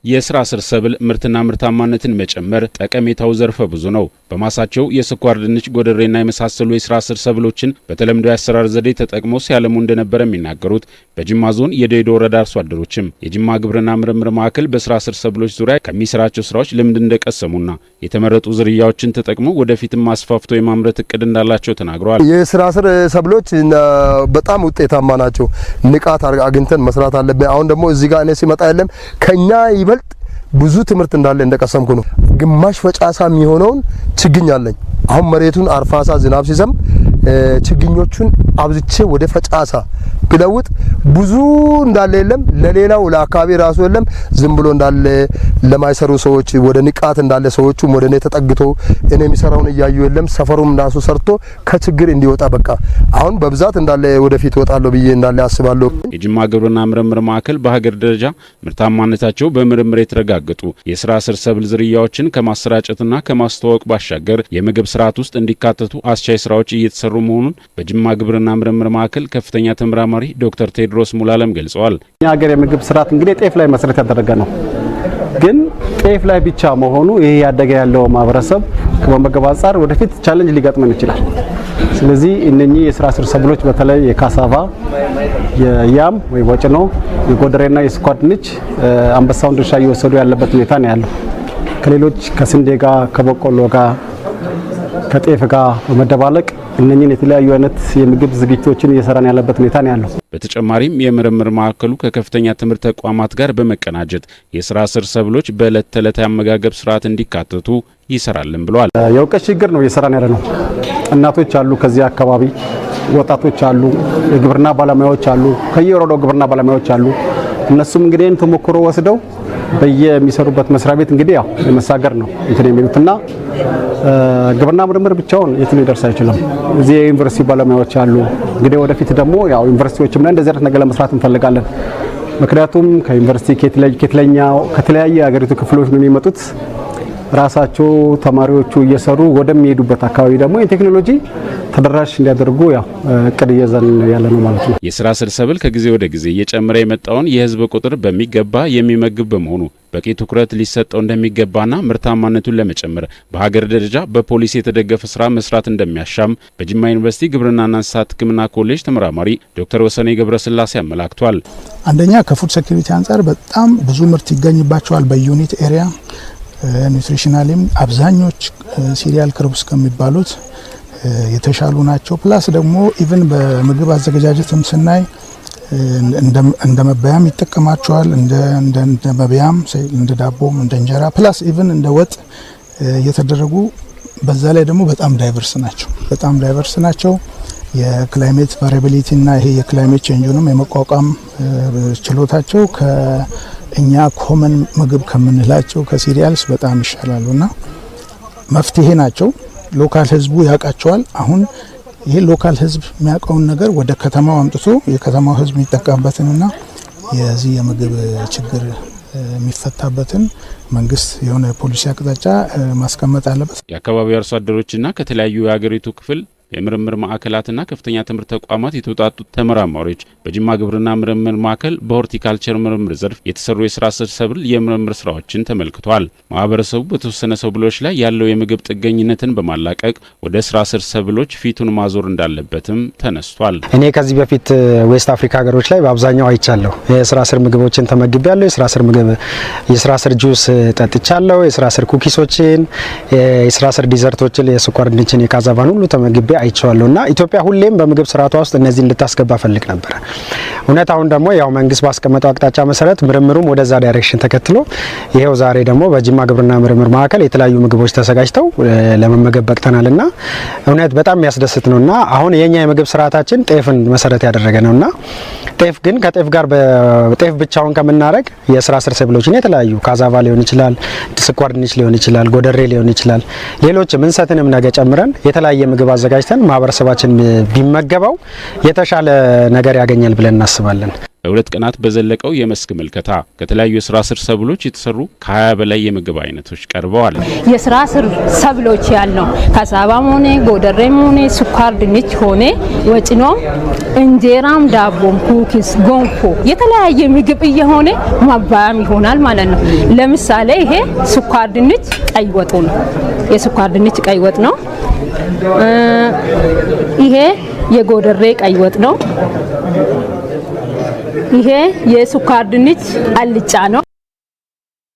የስራ ስር ሰብል ምርትና ምርታማነትን መጨመር ጠቀሜታው ዘርፈ ብዙ ነው። በማሳቸው የስኳር ድንች፣ ጎደሬና የመሳሰሉ የስራ ስር ሰብሎችን በተለምዶ የአሰራር ዘዴ ተጠቅመው ሲያለሙ እንደነበረ የሚናገሩት በጅማ ዞን የደይዶ ወረዳ አርሶ አደሮችም የጅማ ግብርና ምርምር ማዕከል በስራ ስር ሰብሎች ዙሪያ ከሚሰራቸው ስራዎች ልምድ እንደቀሰሙና የተመረጡ ዝርያዎችን ተጠቅመው ወደፊትም አስፋፍቶ የማምረት እቅድ እንዳላቸው ተናግረዋል። የስራ ስር ሰብሎች በጣም ውጤታማ ናቸው። ንቃት አግኝተን መስራት አለብን። አሁን ደግሞ እዚህ ጋር እኔ ሲመጣ የለም ከኛ ብዙ ትምህርት እንዳለ እንደቀሰምኩ ነው። ግማሽ ፈጫሳ የሚሆነውን ችግኝ አለኝ። አሁን መሬቱን አርፋሳ ዝናብ ሲዘም ችግኞቹን አብዝቼ ወደ ፈጫሳ ብለውጥ ብዙ እንዳለ የለም ለሌላው ለአካባቢ ራሱ የለም ዝም ብሎ እንዳለ ለማይሰሩ ሰዎች ወደ ንቃት እንዳለ ሰዎቹ ወደ እኔ ተጠግቶ እኔ የሚሰራውን እያዩ የለም ሰፈሩም ራሱ ሰርቶ ከችግር እንዲወጣ በቃ አሁን በብዛት እንዳለ ወደፊት ወጣለሁ ብዬ እንዳለ አስባለሁ። የጅማ ግብርና ምርምር ማዕከል በሀገር ደረጃ ምርታማነታቸው በምርምር የተረጋገጡ የስራ ስር ሰብል ዝርያዎችን ከማሰራጨትና ከማስተዋወቅ ባሻገር የምግብ ስርዓት ውስጥ እንዲካተቱ አስቻይ ስራዎች እየተሰሩ መሆኑን በጅማ ግብርና ምርምር ማዕከል ከፍተኛ ተመራማሪ ዶክተር ቴድሮስ ሙላለም ገልጸዋል። የሀገር የምግብ ስርዓት እንግዲህ ጤፍ ላይ መሰረት ያደረገ ነው። ግን ጤፍ ላይ ብቻ መሆኑ ይሄ ያደገ ያለው ማህበረሰብ ከመመገብ አንፃር ወደፊት ቻሌንጅ ሊገጥመን ይችላል። ስለዚህ እነኚህ የስራ ስር ሰብሎች በተለይ የካሳቫ፣ የያም ወይ ወጭኖ፣ የጎደሬና የስኳር ድንች አንበሳውን ድርሻ እየወሰዱ ያለበት ሁኔታ ነው ያለው። ከሌሎች ከስንዴ ጋር ከበቆሎ ጋር ከጤፍ ጋር በመደባለቅ እነኚህን የተለያዩ አይነት የምግብ ዝግጅቶችን እየሰራን ያለበት ሁኔታ ነው ያለው። በተጨማሪም የምርምር ማዕከሉ ከከፍተኛ ትምህርት ተቋማት ጋር በመቀናጀት የስራ ስር ሰብሎች በዕለት ተዕለት አመጋገብ ስርዓት እንዲካተቱ ይሰራልን ብለዋል። የእውቀት ችግር ነው እየሰራን ያለ ነው። እናቶች አሉ፣ ከዚህ አካባቢ ወጣቶች አሉ፣ የግብርና ባለሙያዎች አሉ፣ ከየወረዳው ግብርና ባለሙያዎች አሉ። እነሱም እንግዲህ ተሞክሮ ወስደው በየሚሰሩበት መስሪያ ቤት እንግዲህ ያው የመሳገር ነው እንትን የሚሉትና ግብርና ምርምር ብቻውን የትም ሊደርስ አይችልም። እዚህ የዩኒቨርሲቲ ባለሙያዎች አሉ። እንግዲህ ወደፊት ደግሞ ያው ዩኒቨርሲቲዎችም ላይ እንደዚህ አይነት ነገር ለመስራት እንፈልጋለን። ምክንያቱም ከዩኒቨርሲቲ ከተለያየ ሀገሪቱ ክፍሎች ነው የሚመጡት። ራሳቸው ተማሪዎቹ እየሰሩ ወደሚሄዱበት አካባቢ ደግሞ የቴክኖሎጂ ተደራሽ እንዲያደርጉ ያው እቅድ እየዘን ያለ ነው ማለት ነው። የስራ ስር ሰብል ከጊዜ ወደ ጊዜ እየጨመረ የመጣውን የህዝብ ቁጥር በሚገባ የሚመግብ በመሆኑ በቂ ትኩረት ሊሰጠው እንደሚገባና ምርታማነቱን ለመጨመር በሀገር ደረጃ በፖሊሲ የተደገፈ ስራ መስራት እንደሚያሻም በጅማ ዩኒቨርሲቲ ግብርናና እንስሳት ሕክምና ኮሌጅ ተመራማሪ ዶክተር ወሰኔ ገብረስላሴ አመላክቷል። አንደኛ ከፉድ ሴኩሪቲ አንጻር በጣም ብዙ ምርት ይገኝባቸዋል። በዩኒት ኤሪያ ኒውትሪሽናሊም አብዛኞች ሲሪያል ክሮፕስ ከሚባሉት የተሻሉ ናቸው። ፕላስ ደግሞ ኢቭን በምግብ አዘገጃጀትም ስናይ እንደ መበያም ይጠቀማቸዋል። እንደ መበያም እንደ ዳቦም እንደ እንጀራ ፕላስ ኢቭን እንደ ወጥ እየተደረጉ በዛ ላይ ደግሞ በጣም ዳይቨርስ ናቸው። የክላይሜት ቫሪያቢሊቲ እና ይሄ የክላይሜት ቼንጁንም የመቋቋም ችሎታቸው ከእኛ ኮመን ምግብ ከምንላቸው ከሲሪያልስ በጣም ይሻላሉና መፍትሄ ናቸው። ሎካል ህዝቡ ያውቃቸዋል። አሁን ይሄ ሎካል ህዝብ የሚያውቀውን ነገር ወደ ከተማው አምጥቶ የከተማው ህዝብ የሚጠቀምበትንና የዚህ የምግብ ችግር የሚፈታበትን መንግስት የሆነ ፖሊሲ አቅጣጫ ማስቀመጥ አለበት። የአካባቢው አርሶ አደሮችና ከተለያዩ የሀገሪቱ ክፍል የምርምር ማዕከላትና ከፍተኛ ትምህርት ተቋማት የተውጣጡ ተመራማሪዎች በጅማ ግብርና ምርምር ማዕከል በሆርቲካልቸር ምርምር ዘርፍ የተሰሩ የስራ ስር ሰብል የምርምር ስራዎችን ተመልክቷል። ማህበረሰቡ በተወሰነ ሰብሎች ላይ ያለው የምግብ ጥገኝነትን በማላቀቅ ወደ ስራ ስር ሰብሎች ፊቱን ማዞር እንዳለበትም ተነስቷል። እኔ ከዚህ በፊት ዌስት አፍሪካ ሀገሮች ላይ በአብዛኛው አይቻለሁ። የስራ ስር ምግቦችን ተመግቤያለሁ። የስራ ስር ጁስ ጠጥቻለሁ። የስራ ስር ኩኪሶችን፣ የስራ ስር ዲዘርቶችን፣ የስኳር ድንችን፣ የካዛቫን ሁሉ ተመግቤ አይቻለሁና ኢትዮጵያ ሁሌም በምግብ ስርዓቷ ውስጥ እነዚህ እንድታስገባ ፈልግ ነበር። እውነት አሁን ደግሞ ያው መንግስት ባስቀመጠው አቅጣጫ መሰረት ምርምሩም ወደዛ ዳይሬክሽን ተከትሎ ይሄው ዛሬ ደግሞ በጅማ ግብርና ምርምር ማዕከል የተለያዩ ምግቦች ተዘጋጅተው ለመመገብ በቅተናልና እውነት በጣም የሚያስደስት ነውና አሁን የኛ የምግብ ስርዓታችን ጤፍን መሰረት ያደረገ ነውና ጤፍ ግን ከጤፍ ጋር በጤፍ ብቻውን ከምናረግ የስራ ስር ሰብሎችን የተለያዩ ካዛቫ ሊሆን ይችላል፣ ስኳር ድንች ሊሆን ይችላል፣ ጎደሬ ሊሆን ይችላል፣ ሌሎችም እንሰትንም ነገ ጨምረን የተለያየ ምግብ አዘጋጅተን ማህበረሰባችን ቢመገበው የተሻለ ነገር ያገኛል ብለን እናስባለን። ለ2 ቀናት በዘለቀው የመስክ ምልከታ ከተለያዩ የስራ ስር ሰብሎች የተሰሩ ከ20 በላይ የምግብ አይነቶች ቀርበዋል። የስራ ስር ሰብሎች ያለው ካሳባም ሆነ ጎደሬም ሆነ ስኳር ድንች ሆነ ወጭኖ እንጀራም ዳቦም ኩኪስ ጎንፎ የተለያየ ምግብ እየሆነ ማባያም ይሆናል ማለት ነው። ለምሳሌ ይሄ ስኳር ድንች ቀይ ወጥ ነው። የስኳር ድንች ቀይ ወጥ ነው። ይሄ የጎደሬ ቀይ ወጥ ነው። ይሄ የስኳር ድንች አልጫ ነው።